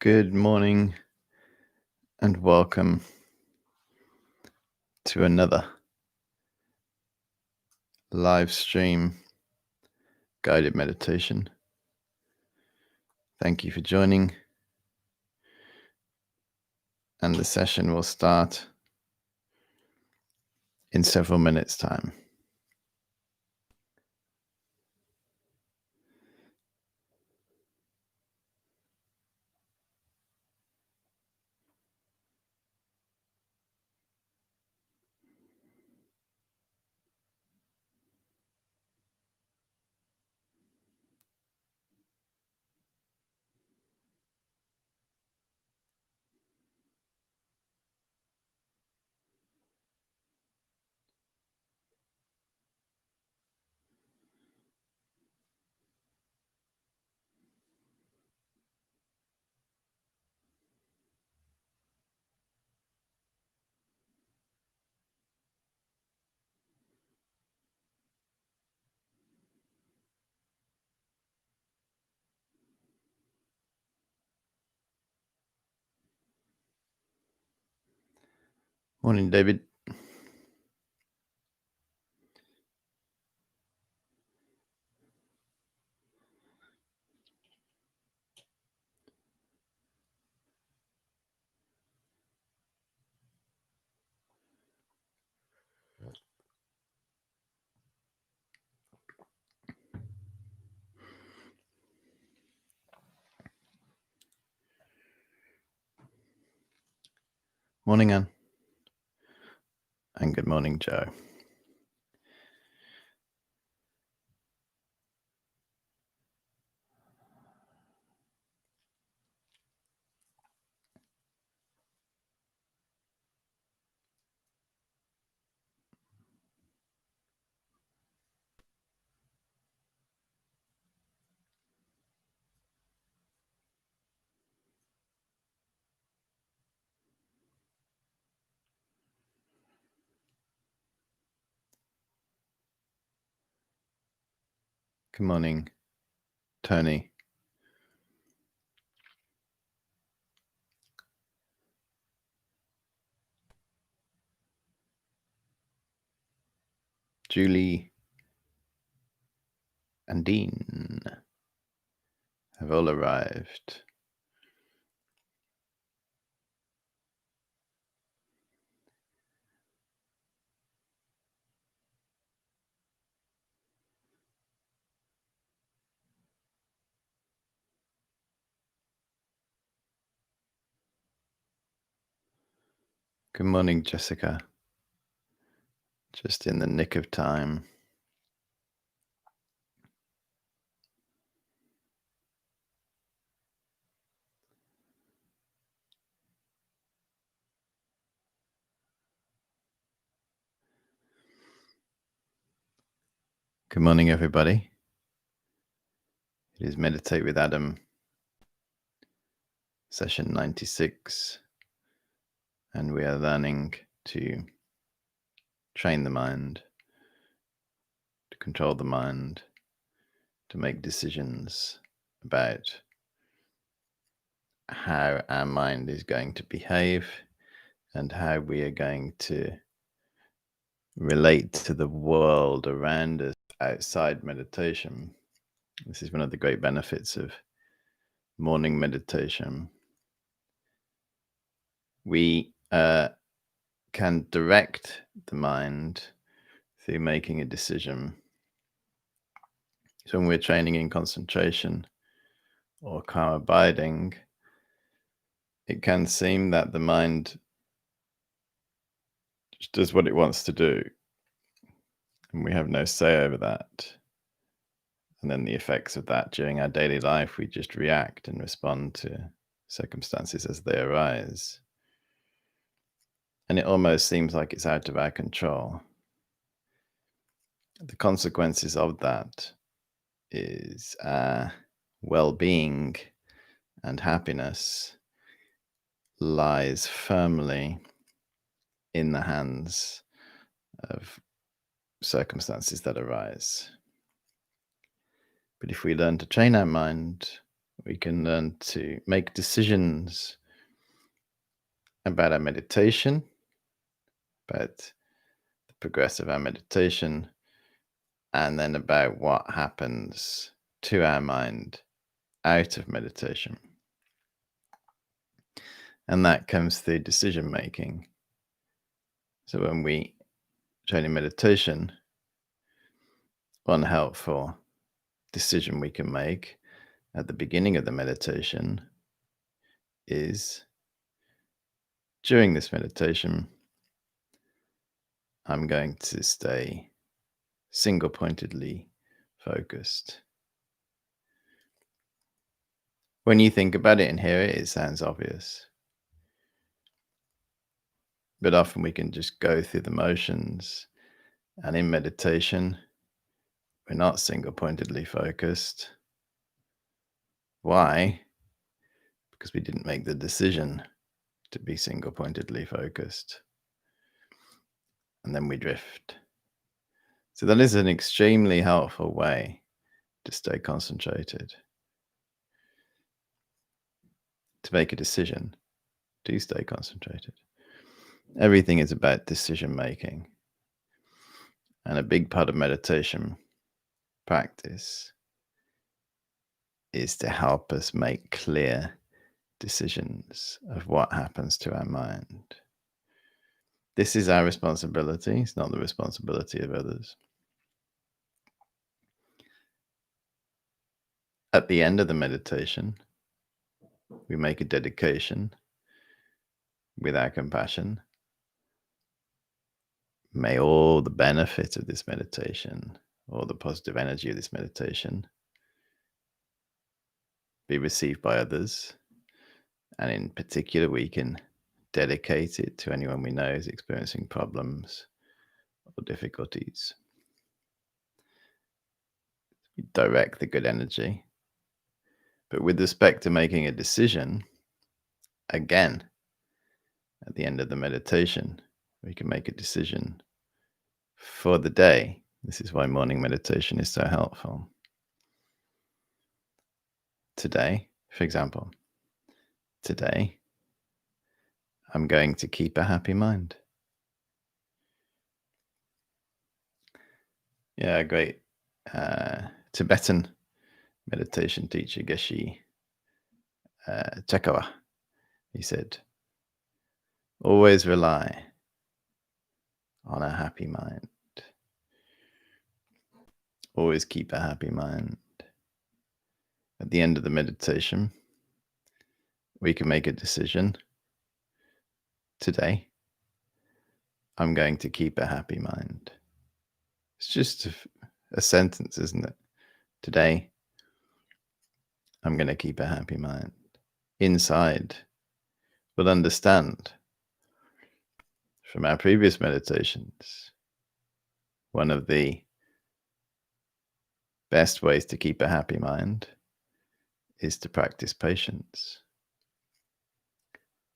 Good morning and welcome to another live stream guided meditation. Thank you for joining, and the session will start in several minutes' time. Morning, David. Morning, Anne. And good morning, Joe. Good morning, Tony. Julie and Dean have all arrived. Good morning, Jessica. Just in the nick of time. Good morning, everybody. It is Meditate with Adam, session 96, and we are learning to train the mind, to control the mind, to make decisions about how our mind is going to behave and how we are going to relate to the world around us outside meditation. This is one of the great benefits of morning meditation. We can direct the mind through making a decision. So when we're training in concentration or calm abiding, it can seem that the mind just does what it wants to do, and we have no say over that. And then the effects of that during our daily life, we just react and respond to circumstances as they arise. And it almost seems like it's out of our control. The consequences of that is our well-being and happiness lies firmly in the hands of circumstances that arise. But if we learn to train our mind, We can learn to make decisions about our meditation, about the progress of our meditation, and then about what happens to our mind out of meditation. And that comes through decision making. So when we train in meditation, one helpful decision we can make at the beginning of the meditation is, during this meditation, I'm going to stay single-pointedly focused. When you think about it and hear it, it sounds obvious. But often we can just go through the motions, and in meditation, we're not single-pointedly focused. Why? Because we didn't make the decision to be single-pointedly focused. And then we drift. So that is an extremely helpful way to stay concentrated. To make a decision, to stay concentrated. Everything is about decision making. And a big part of meditation practice is to help us make clear decisions of what happens to our mind. This is our responsibility. It's not the responsibility of others. At the end of the meditation, we make a dedication with our compassion. May all the benefit of this meditation, all the positive energy of this meditation, be received by others. And in particular, we can dedicate it to anyone we know is experiencing problems or difficulties. We direct the good energy. But with respect to making a decision, again, at the end of the meditation, we can make a decision for the day. This is why morning meditation is so helpful. Today, for example, today, I'm going to keep a happy mind. Yeah, a great Tibetan meditation teacher, Geshe Chekawa, he said, always rely on a happy mind. Always keep a happy mind. At the end of the meditation, we can make a decision. Today, I'm going to keep a happy mind. It's just a sentence, isn't it? Today, I'm going to keep a happy mind. Inside, we'll understand from our previous meditations, one of the best ways to keep a happy mind is to practice patience.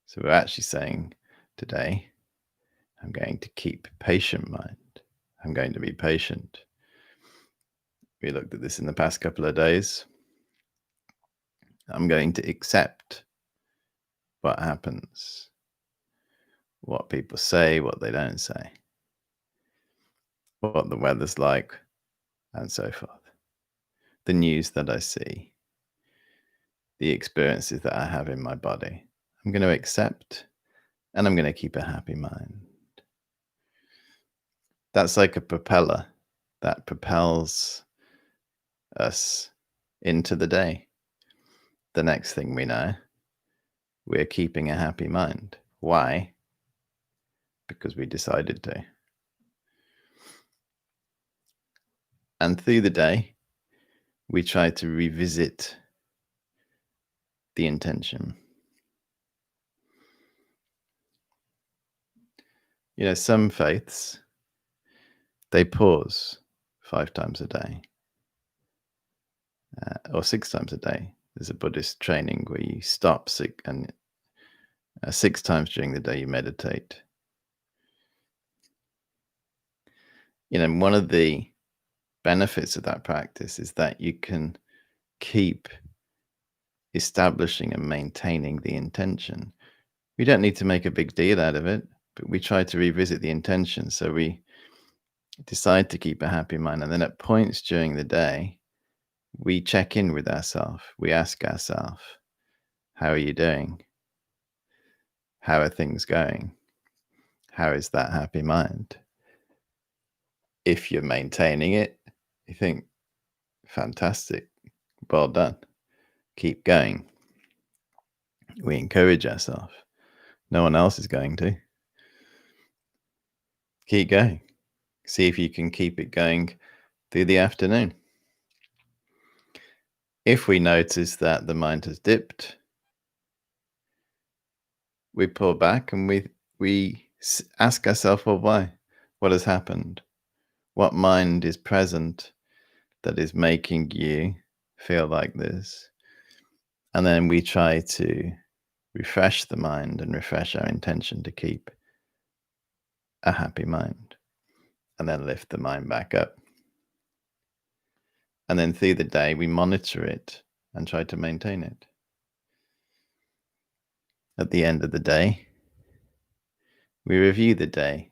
So we're actually saying today, I'm going to keep patient mind. I'm going to be patient. We looked at this in the past couple of days. I'm going to accept what happens, what people say, what they don't say, what the weather's like, and so forth. The news that I see, the experiences that I have in my body. I'm going to accept, and I'm going to keep a happy mind. That's like a propeller that propels us into the day. The next thing we know, we're keeping a happy mind. Why? Because we decided to. And through the day, we try to revisit the intention. You know, some faiths, they pause 5 times a day or 6 times a day. There's a Buddhist training where you stop 6 times during the day you meditate. You know, one of the benefits of that practice is that you can keep establishing and maintaining the intention. We don't need to make a big deal out of it, but we try to revisit the intention. So we decide to keep a happy mind. And then at points during the day, we check in with ourselves. We ask ourselves, how are you doing? How are things going? How is that happy mind? If you're maintaining it, you think, fantastic, well done, keep going. We encourage ourselves. No one else is going to. Keep going. See if you can keep it going through the afternoon. If we notice that the mind has dipped, we pull back and we ask ourselves, well, why? What has happened? What mind is present that is making you feel like this? And then we try to refresh the mind and refresh our intention to keep a happy mind, and then lift the mind back up. And then through the day, we monitor it and try to maintain it. At the end of the day, we review the day.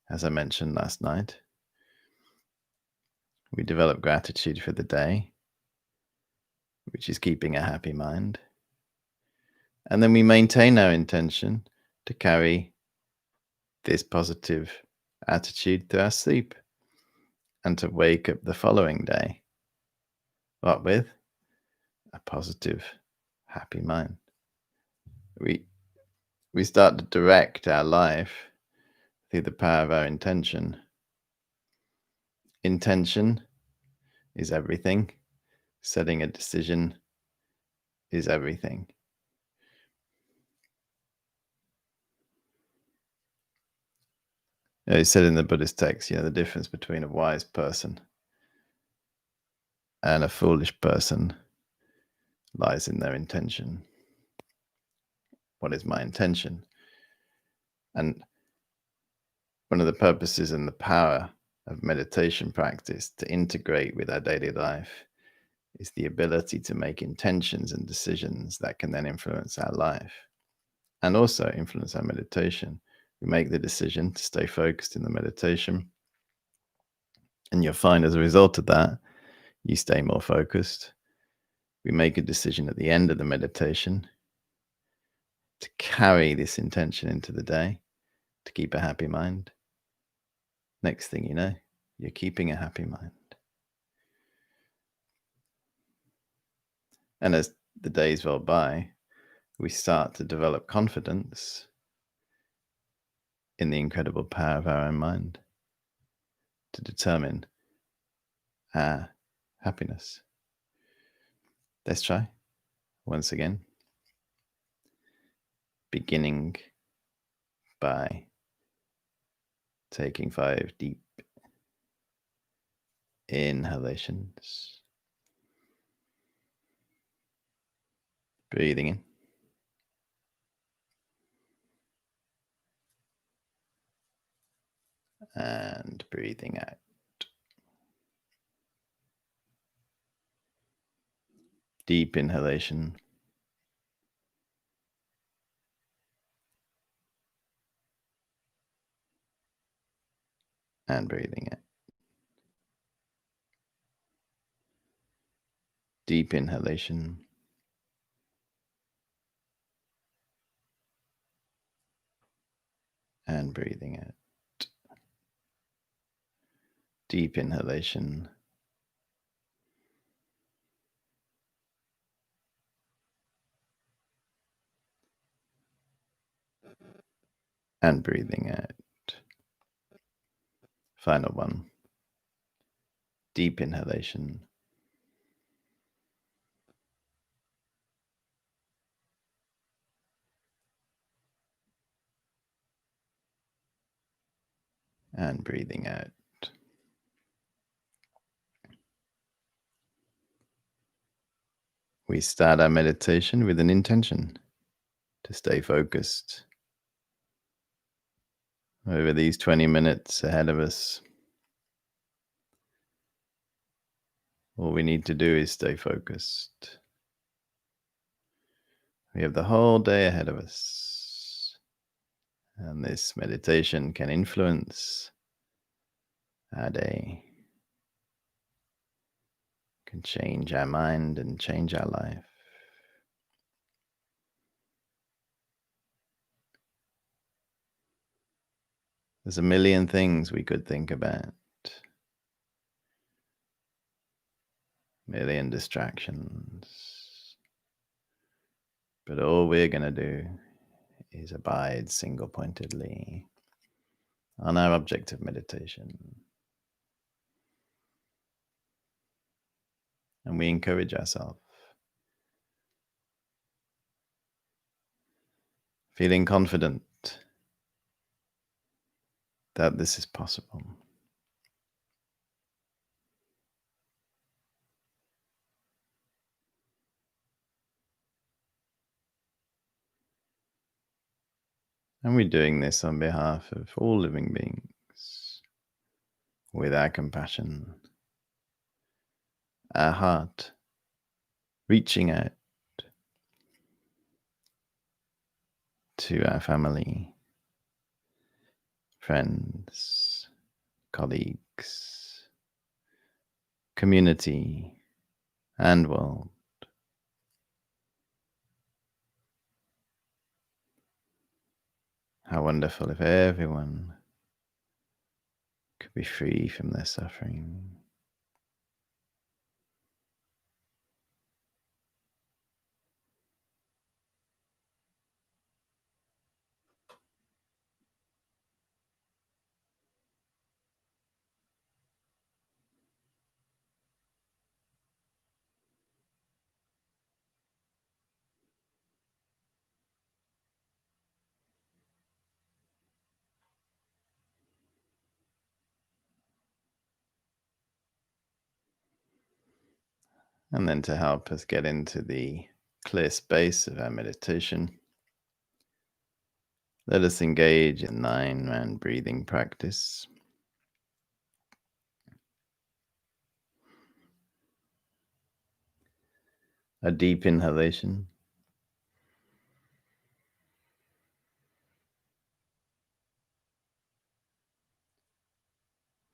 As I mentioned last night, we develop gratitude for the day, which is keeping a happy mind. And then we maintain our intention to carry this positive attitude to our sleep and to wake up the following day. What with? A positive, happy mind. We start to direct our life through the power of our intention. Intention is everything. Setting a decision is everything. It said in the Buddhist text, the difference between a wise person and a foolish person lies in their intention. What is my intention? And one of the purposes and the power of meditation practice to integrate with our daily life is the ability to make intentions and decisions that can then influence our life and also influence our meditation. We make the decision to stay focused in the meditation, and you'll find as a result of that, you stay more focused. We make a decision at the end of the meditation to carry this intention into the day, to keep a happy mind. Next thing you know, you're keeping a happy mind. And as the days roll by, we start to develop confidence in the incredible power of our own mind to determine our happiness. Let's try once again, beginning by taking 5 deep inhalations, breathing in and breathing out. Deep inhalation and breathing out. Deep inhalation and breathing out. Deep inhalation and breathing out. Final one. Deep inhalation and breathing out. We start our meditation with an intention to stay focused. Over these 20 minutes ahead of us, all we need to do is stay focused. We have the whole day ahead of us, and this meditation can influence our day, can change our mind and change our life. There's a million things we could think about, million distractions, but all we're going to do is abide single-pointedly on our object of meditation. And we encourage ourselves, feeling confident that this is possible. And we're doing this on behalf of all living beings, with our compassion, our heart reaching out to our family, friends, colleagues, community, and world. How wonderful if everyone could be free from their suffering. And then to help us get into the clear space of our meditation, let us engage in 9-round breathing practice. A deep inhalation.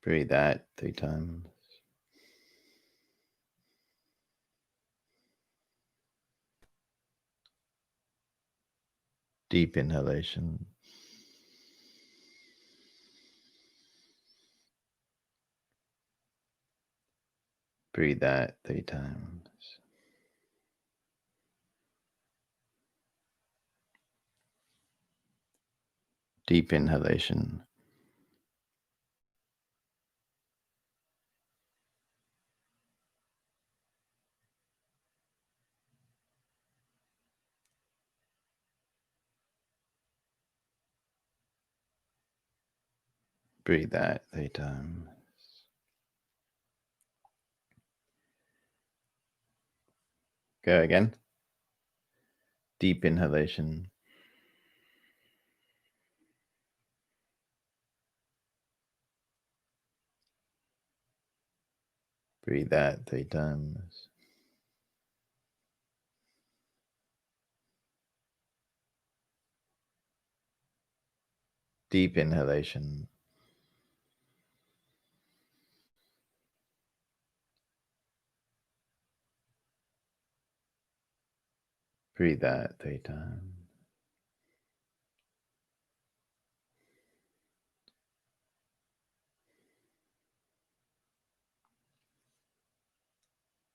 Breathe out 3 times. Deep inhalation. Breathe out 3 times. Deep inhalation. Breathe out 3 times. Go again. Deep inhalation. Breathe out 3 times. Deep inhalation. Breathe out 3 times.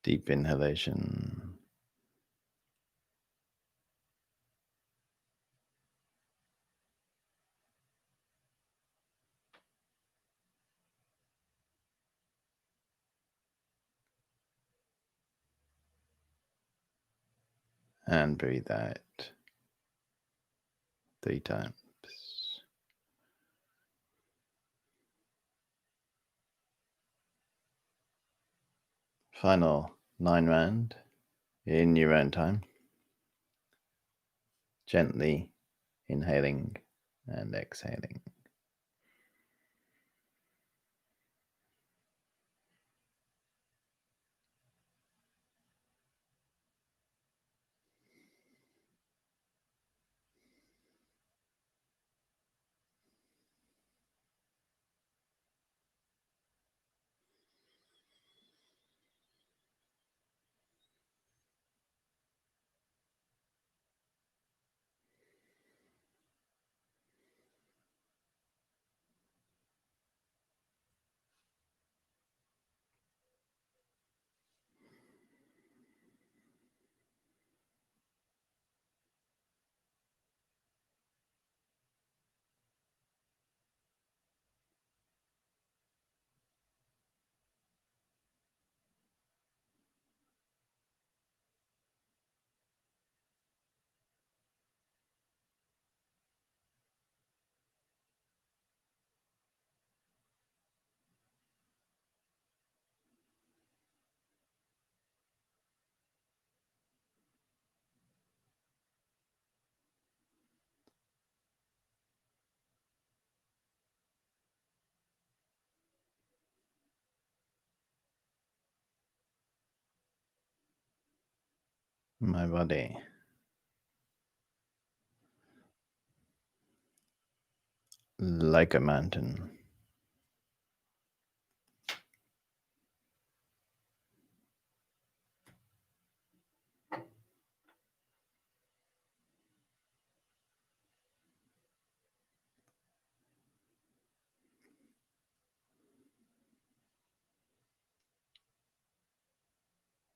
Deep inhalation. And breathe out 3 times. Final 9-round in your own time. Gently inhaling and exhaling. my body. Like a mountain.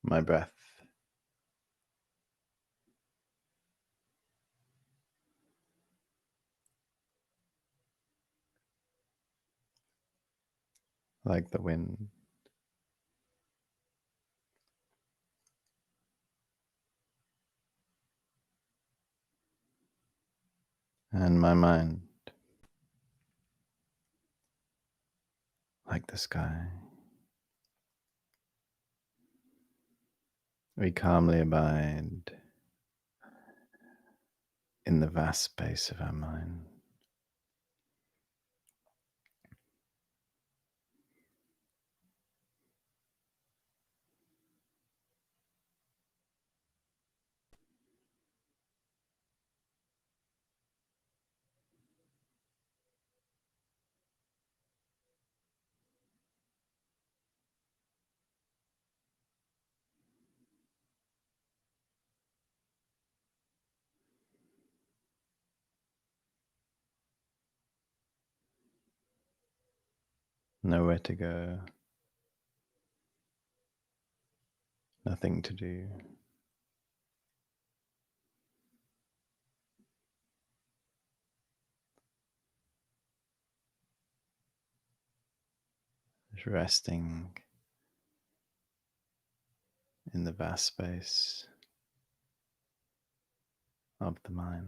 My breath. Like the wind. And my mind. Like the sky. We calmly abide in the vast space of our mind. Nowhere to go. Nothing to do. Just resting in the vast space of the mind.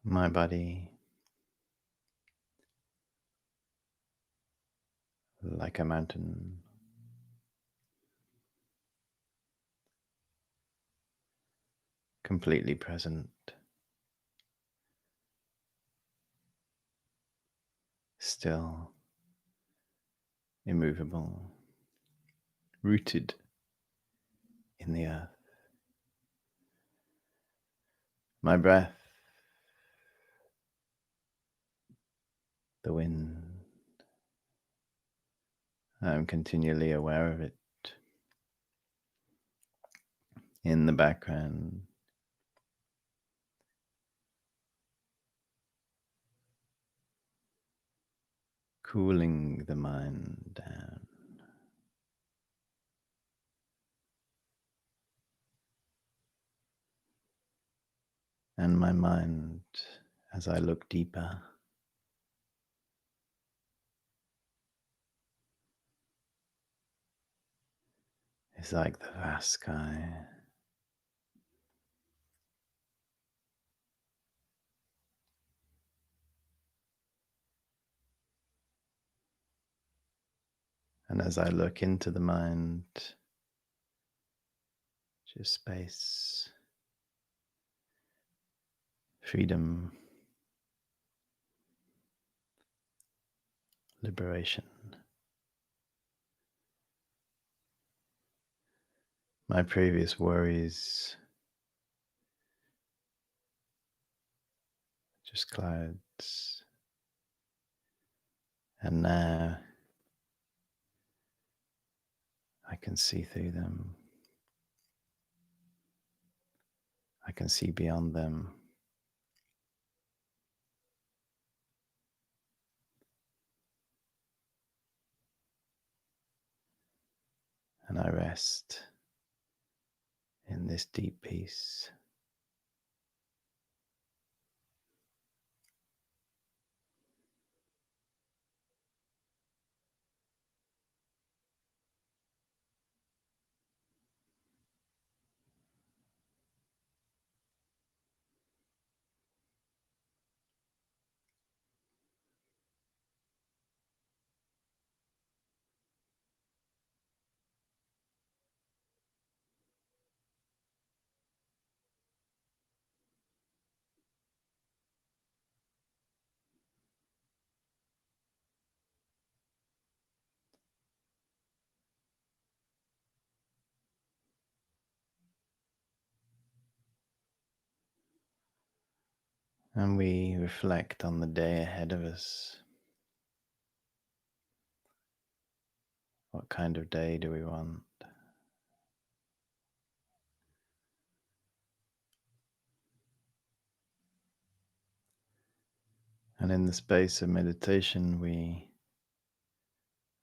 my body like a mountain, completely present, still, immovable, rooted in the earth. My breath, the wind, I am continually aware of it in the background, cooling the mind down. And my mind, as I look deeper, is like the vast sky. And as I look into the mind, just space, freedom, liberation. My previous worries, just clouds. And now I can see through them. I can see beyond them. And I rest in this deep peace. And we reflect on the day ahead of us. What kind of day do we want? And in the space of meditation, we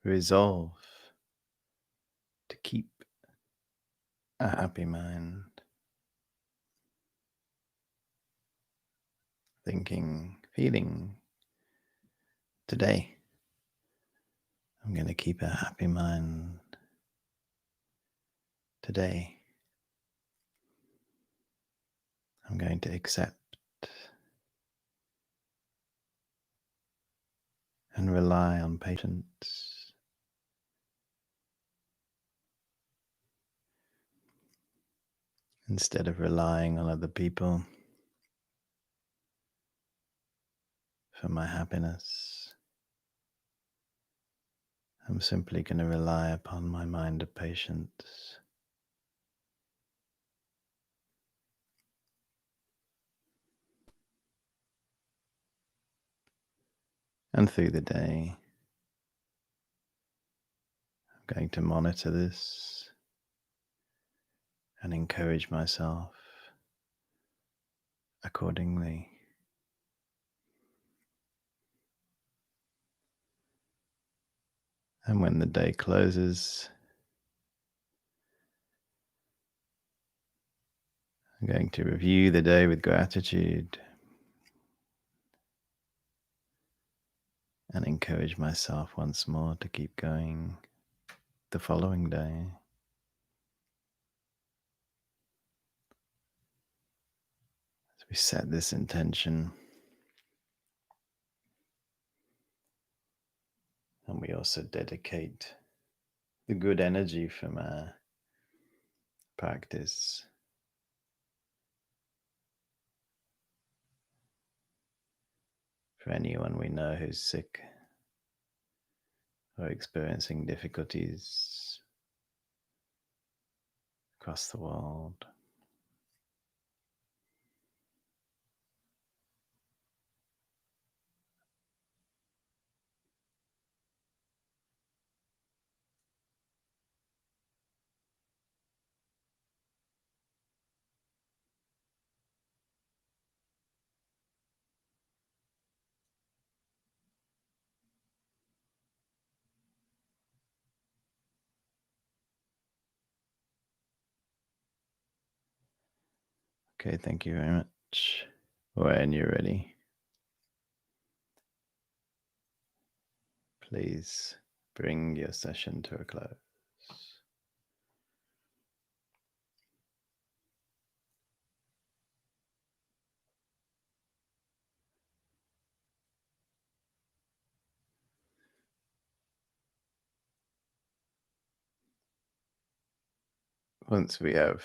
resolve to keep a happy mind, thinking, feeling, today I'm going to keep a happy mind. Today I'm going to accept and rely on patience. Instead of relying on other people for my happiness, I'm simply going to rely upon my mind of patience. And through the day, I'm going to monitor this and encourage myself accordingly. And when the day closes, I'm going to review the day with gratitude and encourage myself once more to keep going the following day. As we set this intention, And we also dedicate the good energy from our practice for anyone we know who's sick or experiencing difficulties across the world. Okay, thank you very much. When you're ready, please bring your session to a close. Once we have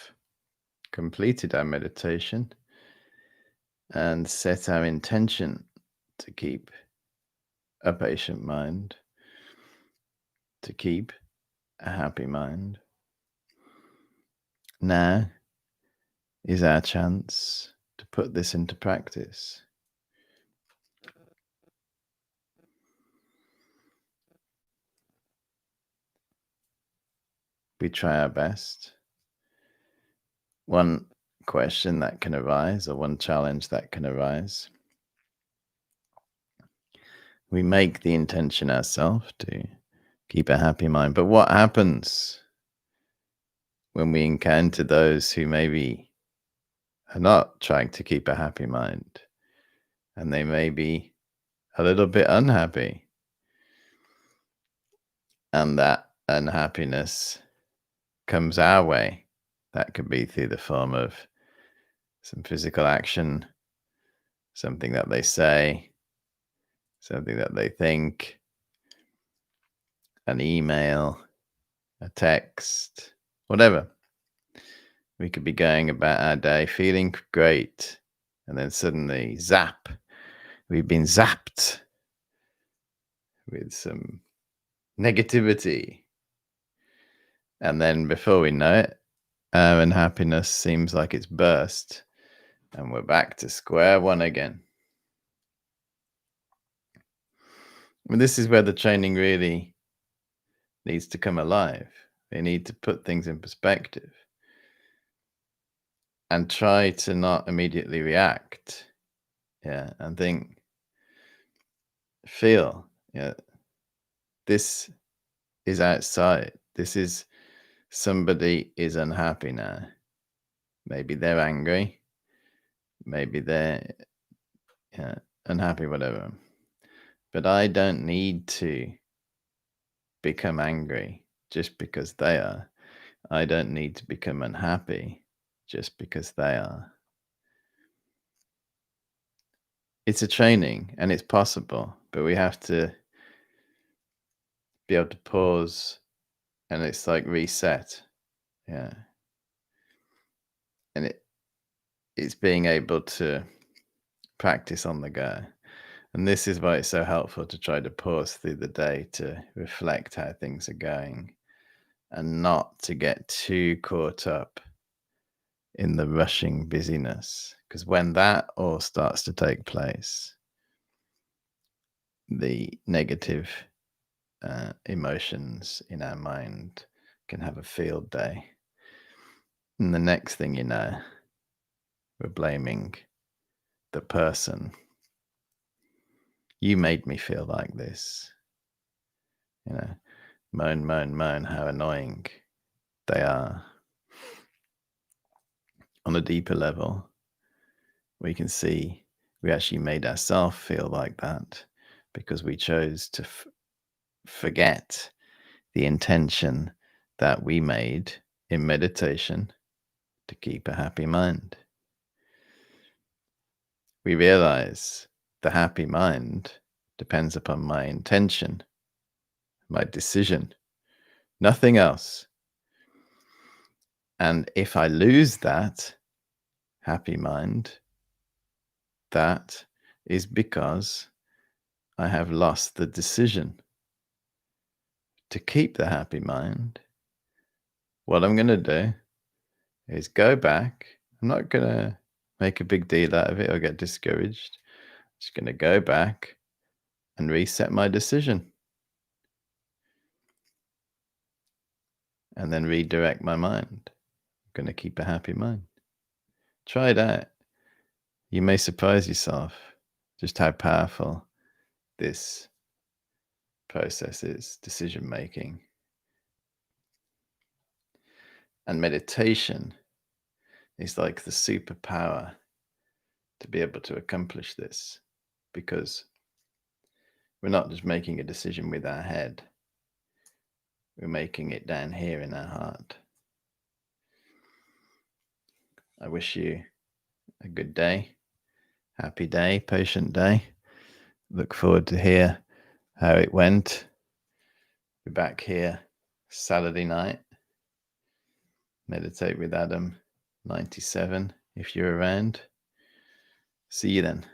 completed our meditation and set our intention to keep a patient mind, to keep a happy mind, now is our chance to put this into practice. We try our best. One question that can arise, or one challenge that can arise, we make the intention ourselves to keep a happy mind. But what happens when we encounter those who maybe are not trying to keep a happy mind, and they may be a little bit unhappy, and that unhappiness comes our way? That could be through the form of some physical action, something that they say, something that they think, an email, a text, whatever. We could be going about our day feeling great, and then suddenly, zap, we've been zapped with some negativity. And then before we know it, our unhappiness seems like it's burst, and we're back to square one again. And this is where the training really needs to come alive. We need to put things in perspective and try to not immediately react. Yeah, and think, feel, yeah, this is outside. This is somebody is unhappy now. Maybe they're angry. Maybe they're unhappy, whatever. But I don't need to become angry just because they are. I don't need to become unhappy just because they are. It's a training and it's possible, but we have to be able to pause, and it's like reset. Yeah. And it's being able to practice on the go. And this is why it's so helpful to try to pause through the day to reflect how things are going, and not to get too caught up in the rushing busyness. Because when that all starts to take place, the negative emotions in our mind can have a field day. And the next thing you know, we're blaming the person. You made me feel like this. Moan, moan, moan, how annoying they are. On a deeper level, we can see we actually made ourselves feel like that because we chose to forget the intention that we made in meditation to keep a happy mind. We realize the happy mind depends upon my intention. my decision, nothing else. And if I lose that happy mind, that is because I have lost the decision. To keep the happy mind, what I'm going to do is go back. I'm not going to make a big deal out of it or get discouraged. I'm just going to go back and reset my decision and then redirect my mind. I'm going to keep a happy mind. Try that. You may surprise yourself just how powerful this process is, decision making. And meditation is like the superpower to be able to accomplish this, because we're not just making a decision with our head, we're making it down here in our heart. I wish you a good day, happy day, patient day. Look forward to hear how it went. Be back here Saturday night. Meditate with Adam 97 if you're around. See you then.